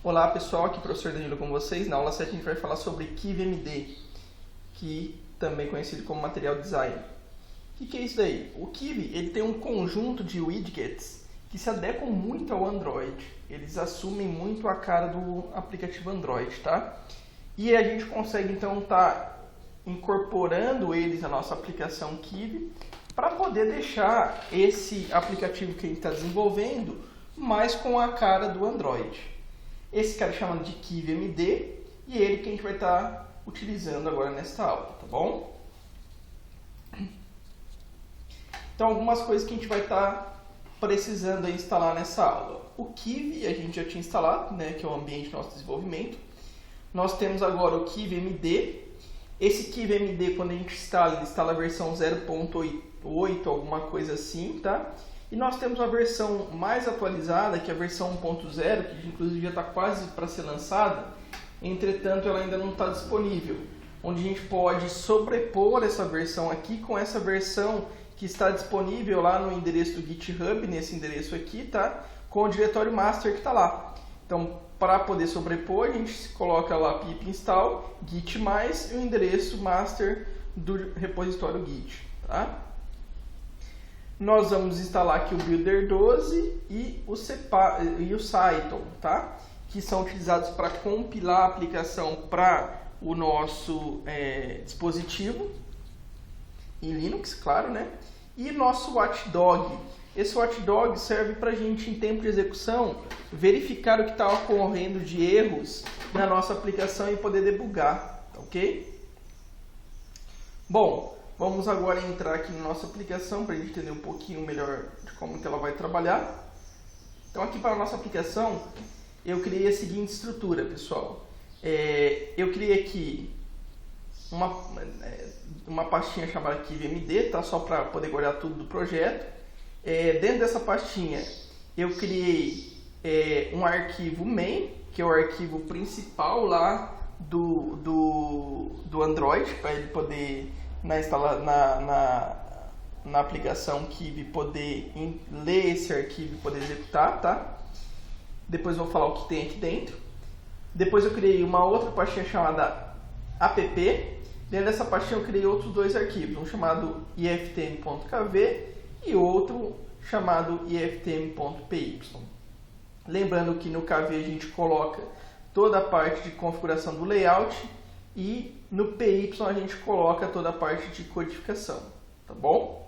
Olá pessoal, aqui é o professor Danilo com vocês. Na aula 7 a gente vai falar sobre KiwiMD, que também é conhecido como Material Design. O que é isso daí? O Kiwi ele tem um conjunto de widgets que se adequam muito ao Android. Eles assumem muito a cara do aplicativo Android, tá? E a gente consegue então estar incorporando eles na nossa aplicação Kiwi para poder deixar esse aplicativo que a gente está desenvolvendo mais com a cara do Android. Esse cara é chamado de KiwiMD e ele que a gente vai estar utilizando agora nesta aula, tá bom? Então, algumas coisas que a gente vai estar precisando instalar nessa aula. O Kiwi a gente já tinha instalado, né, que é o ambiente do nosso desenvolvimento. Nós temos agora o KiwiMD. Esse KiwiMD, quando a gente instala, ele instala a versão 0.8, alguma coisa assim, tá? E nós temos a versão mais atualizada, que é a versão 1.0, que inclusive já está quase para ser lançada, entretanto ela ainda não está disponível, onde a gente pode sobrepor essa versão aqui com essa versão que está disponível lá no endereço do GitHub, nesse endereço aqui, tá? Com o diretório master que está lá. Então, para poder sobrepor, a gente coloca lá pip install git mais e o endereço master do repositório git, tá? Nós vamos instalar aqui o Builder 12 e o Cython, tá? Que são utilizados para compilar a aplicação para o nosso dispositivo, em Linux, claro, né? E nosso Watchdog. Esse Watchdog serve para a gente, em tempo de execução, verificar o que está ocorrendo de erros na nossa aplicação e poder debugar, ok? Bom, vamos agora entrar aqui na nossa aplicação para a gente entender um pouquinho melhor de como que ela vai trabalhar. Então aqui para a nossa aplicação, eu criei a seguinte estrutura, pessoal. Eu criei aqui uma pastinha chamada KiwiMD, tá? Só para poder guardar tudo do projeto. Dentro dessa pastinha, eu criei um arquivo main, que é o arquivo principal lá do Android, para ele poder na aplicação Kiwi poder ler esse arquivo e poder executar, tá? Depois eu vou falar o que tem aqui dentro. Depois eu criei uma outra pastinha chamada app. Dentro dessa pastinha eu criei outros dois arquivos, um chamado iftm.kv e outro chamado iftm.py. Lembrando que no KV a gente coloca toda a parte de configuração do layout e no PY a gente coloca toda a parte de codificação, tá bom?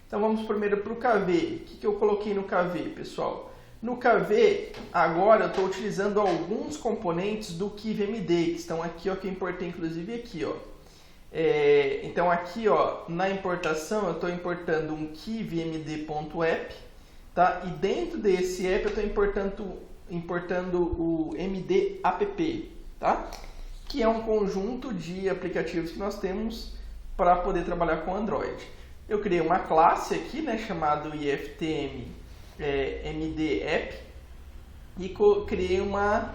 Então vamos primeiro para o KV. O que eu coloquei no KV, pessoal? No KV, agora eu estou utilizando alguns componentes do KiwiMD, que estão aqui, ó, que eu importei inclusive aqui, ó. Então aqui, ó, na importação eu estou importando um KiwiMD.app, tá? E dentro desse app eu estou importando o MD-app, tá? Que é um conjunto de aplicativos que nós temos para poder trabalhar com Android. Eu criei uma classe aqui, né, chamado iftm MD-app e criei uma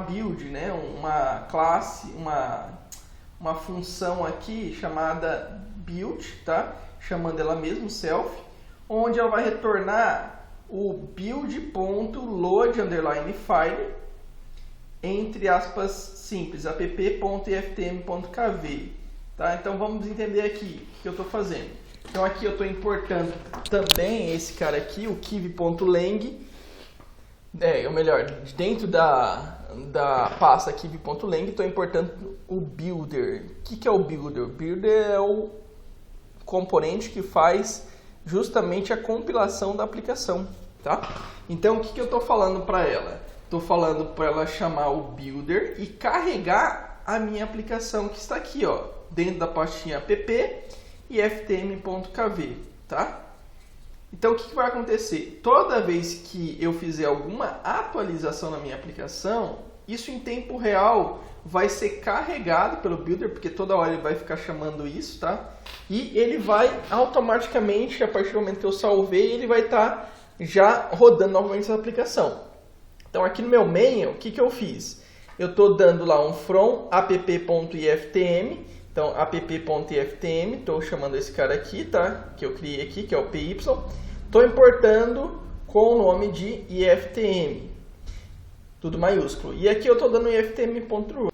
build, né, uma classe, uma função aqui chamada build, tá? Chamando ela mesmo self, onde ela vai retornar o build.load_file entre aspas simples, app.iftm.kv, tá? Então vamos entender aqui o que eu estou fazendo. Então aqui eu estou importando também esse cara aqui, o kiwi.lang, ou melhor, dentro da pasta kiwi.lang estou importando o builder. O que é o builder? O builder é o componente que faz justamente a compilação da aplicação, tá? Então o que eu estou falando para ela? Estou falando para ela chamar o builder e carregar a minha aplicação que está aqui, ó, dentro da pastinha app e ftm.kv, tá? Então o que vai acontecer? Toda vez que eu fizer alguma atualização na minha aplicação, isso em tempo real vai ser carregado pelo builder, porque toda hora ele vai ficar chamando isso, tá? E ele vai automaticamente, a partir do momento que eu salvei, ele vai estar já rodando novamente essa aplicação. Então aqui no meu main, o que eu fiz? Eu estou dando lá um from app.iftm, então app.iftm, estou chamando esse cara aqui, tá? Que eu criei aqui, que é o py. Estou importando com o nome de iftm. tudo maiúsculo. E aqui eu estou dando iftm.root.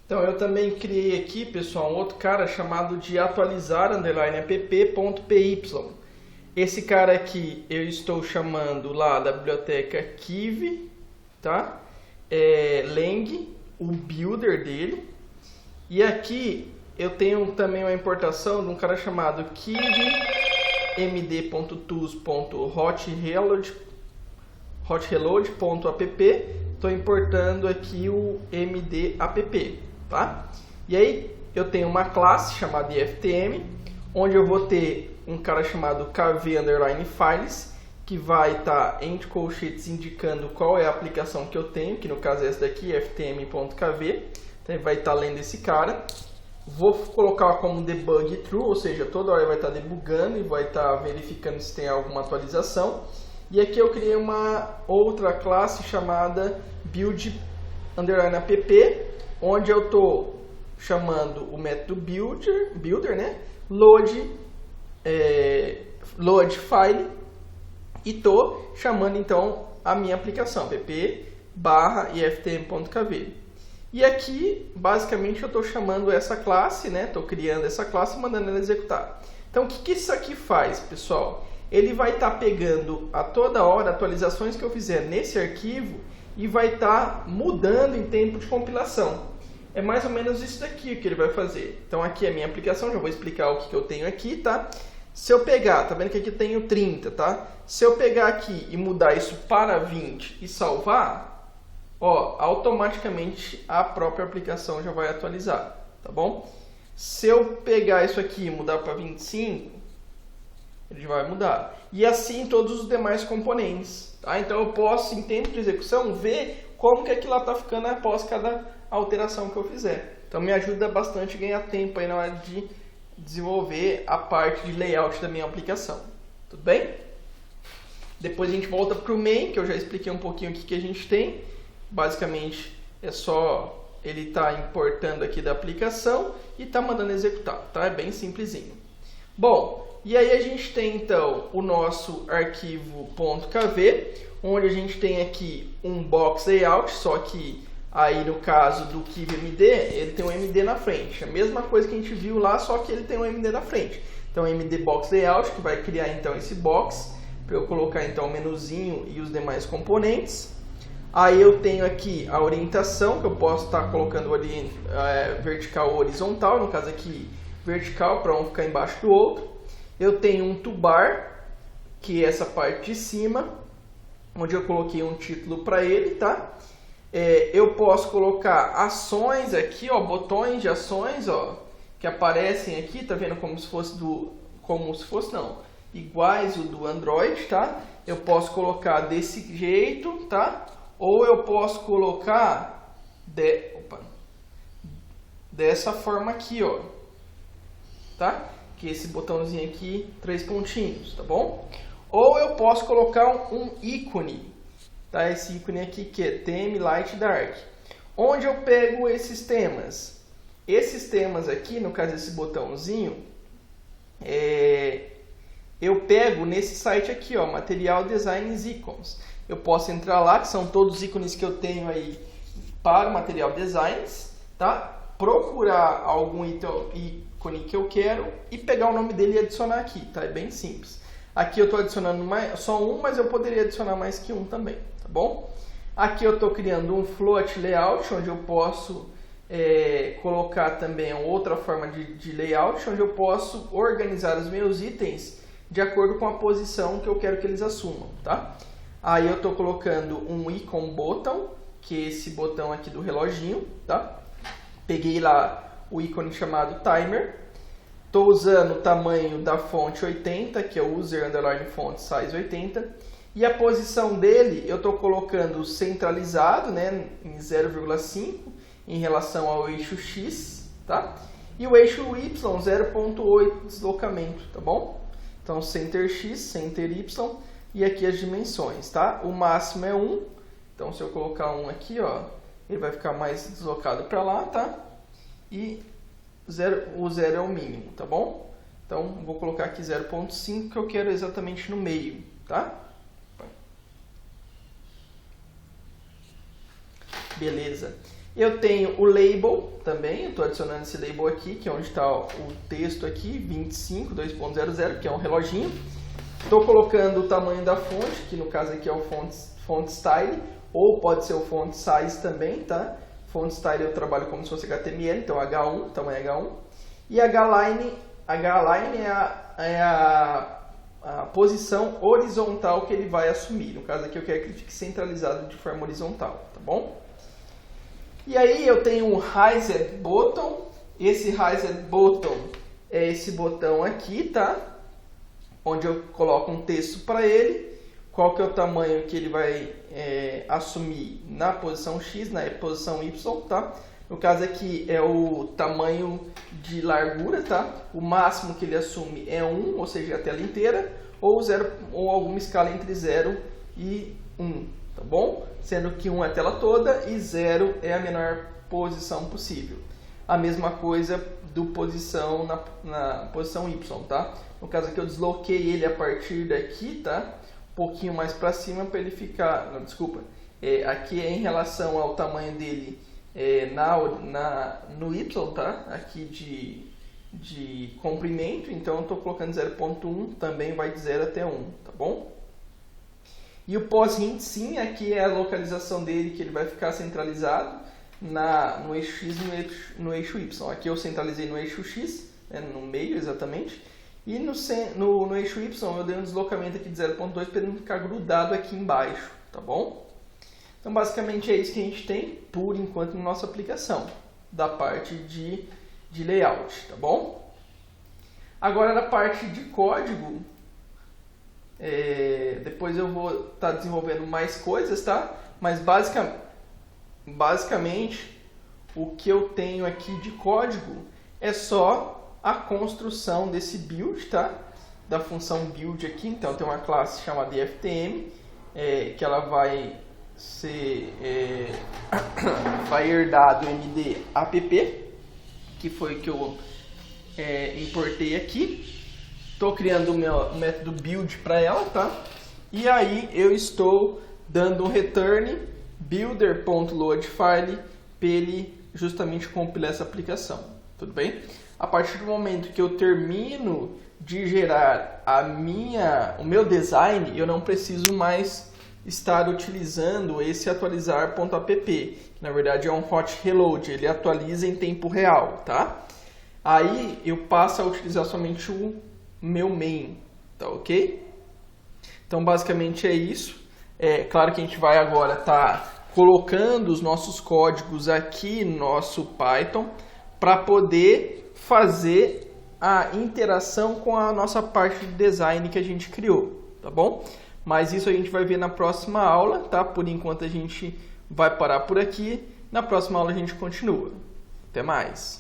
Então eu também criei aqui, pessoal, um outro cara chamado de atualizar_app.py. Esse cara aqui eu estou chamando lá da biblioteca Kiv, tá? Lang, o builder dele. E aqui eu tenho também uma importação de um cara chamado kivmd.tools.hotreload.app. Estou importando aqui o mdapp, tá? E aí eu tenho uma classe chamada iftm, onde eu vou ter um cara chamado kv_files, que vai estar entre colchetes indicando qual é a aplicação que eu tenho, que no caso é essa daqui, ftm.kv. Então vai estar lendo esse cara. Vou colocar como debug true, ou seja, toda hora vai estar debugando e vai estar verificando se tem alguma atualização. E aqui eu criei uma outra classe chamada build_app, onde eu estou chamando o método builder, né? Load file, e estou chamando então a minha aplicação app/iftm.kv. E aqui basicamente eu estou chamando essa classe, né? Estou criando essa classe e mandando ela executar. Então o que isso aqui faz, pessoal? Ele vai estar pegando a toda hora atualizações que eu fizer nesse arquivo e vai estar mudando em tempo de compilação. É mais ou menos isso daqui que ele vai fazer. Então aqui é a minha aplicação, já vou explicar o que eu tenho aqui, tá? Se eu pegar, tá vendo que aqui eu tenho 30, tá? Se eu pegar aqui e mudar isso para 20 e salvar, ó, automaticamente a própria aplicação já vai atualizar, tá bom? Se eu pegar isso aqui e mudar para 25, ele vai mudar. E assim todos os demais componentes, tá? Então eu posso, em tempo de execução, ver como que aquilo lá está ficando após cada alteração que eu fizer. Então me ajuda bastante a ganhar tempo aí na hora de desenvolver a parte de layout da minha aplicação. Tudo bem? Depois a gente volta para o main, que eu já expliquei um pouquinho o que a gente tem. Basicamente é só ele tá importando aqui da aplicação e tá mandando executar, tá? É bem simplesinho. Bom, e aí a gente tem então o nosso arquivo .kv, onde a gente tem aqui um box layout, só que aí no caso do kivmd, ele tem um MD na frente. A mesma coisa que a gente viu lá, só que ele tem um MD na frente. Então MD box layout, que vai criar então esse box, para eu colocar então o menuzinho e os demais componentes. Aí eu tenho aqui a orientação, que eu posso estar colocando vertical ou horizontal, no caso aqui vertical, para um ficar embaixo do outro. Eu tenho um toolbar, que é essa parte de cima, onde eu coloquei um título para ele, tá? Eu posso colocar ações aqui, ó, botões de ações, ó, que aparecem aqui, tá vendo como se fosse iguais o do Android, tá? Eu posso colocar desse jeito, tá? Ou eu posso colocar dessa forma aqui, ó, tá? Que esse botãozinho aqui, 3 pontinhos, tá bom? Ou eu posso colocar um ícone, tá? Esse ícone aqui que é Theme Light Dark. Onde eu pego esses temas? Esses temas aqui, no caso desse botãozinho, eu pego nesse site aqui, ó, Material Designs Icons. Eu posso entrar lá, que são todos os ícones que eu tenho aí para o Material Designs, tá? Procurar algum ícone que eu quero e pegar o nome dele e adicionar aqui, tá? É bem simples. Aqui eu estou adicionando só um, mas eu poderia adicionar mais que um também, tá bom? Aqui eu estou criando um float layout, onde eu posso colocar também outra forma de layout, onde eu posso organizar os meus itens de acordo com a posição que eu quero que eles assumam, tá? Aí eu estou colocando um icon button, que é esse botão aqui do reloginho, tá? Peguei lá o ícone chamado timer. Estou usando o tamanho da fonte 80, que é o user_font size 80. E a posição dele eu estou colocando centralizado, né, em 0,5 em relação ao eixo X, tá? E o eixo Y 0,8 deslocamento, tá bom? Então center X, center Y e aqui as dimensões, tá? O máximo é 1, então se eu colocar 1 aqui, ó, ele vai ficar mais deslocado para lá, tá? E o 0 é o mínimo, tá bom? Então vou colocar aqui 0,5 que eu quero exatamente no meio, tá? Beleza. Eu tenho o label também, eu estou adicionando esse label aqui, que é onde está o texto aqui, 25, 2.00, que é um reloginho. Estou colocando o tamanho da fonte, que no caso aqui é o font style, ou pode ser o font size também, tá? Font style eu trabalho como se fosse HTML, então H1, tamanho H1. E H-line é a posição horizontal que ele vai assumir. No caso aqui eu quero que ele fique centralizado de forma horizontal, tá bom? E aí eu tenho um Raised Button. Esse Raised Button é esse botão aqui, tá? Onde eu coloco um texto para ele. Qual que é o tamanho que ele vai assumir na posição X, na posição Y, tá? No caso aqui é o tamanho de largura, tá? O máximo que ele assume é 1, ou seja, a tela inteira, ou alguma escala entre 0 e 1, tá bom? Sendo que 1 é a tela toda e 0 é a menor posição possível. A mesma coisa do posição na posição Y, tá? No caso aqui eu desloquei ele a partir daqui, tá? Um pouquinho mais para cima para ele ficar... Não, desculpa. Aqui é em relação ao tamanho dele no Y, tá? Aqui de comprimento, então eu estou colocando 0.1, também vai de 0 até 1, tá bom? E o pós-hint sim, aqui é a localização dele, que ele vai ficar centralizado no eixo X e no eixo Y. Aqui eu centralizei no eixo X, né, no meio exatamente, e no eixo Y eu dei um deslocamento aqui de 0.2 para ele não ficar grudado aqui embaixo, tá bom? Então basicamente é isso que a gente tem por enquanto na nossa aplicação, da parte de layout, tá bom? Agora na parte de código, depois eu vou estar desenvolvendo mais coisas, tá? Mas basicamente o que eu tenho aqui de código é só a construção desse build, tá? Da função build aqui. Então tem uma classe chamada IFTM, que ela vai vai herdar do MD app, que foi o que eu importei aqui. Estou criando o meu método build para ela, tá? E aí eu estou dando um return builder.loadFile para ele justamente compilar essa aplicação, tudo bem? A partir do momento que eu termino de gerar o meu design, eu não preciso mais estar utilizando esse atualizar.app. Na verdade é um hot reload, ele atualiza em tempo real, tá? Aí eu passo a utilizar somente o meu main, tá ok? Então basicamente é isso. Claro que a gente vai agora estar colocando os nossos códigos aqui no nosso Python para poder fazer a interação com a nossa parte de design que a gente criou, tá bom? Mas isso a gente vai ver na próxima aula, tá? Por enquanto a gente vai parar por aqui. Na próxima aula a gente continua. Até mais!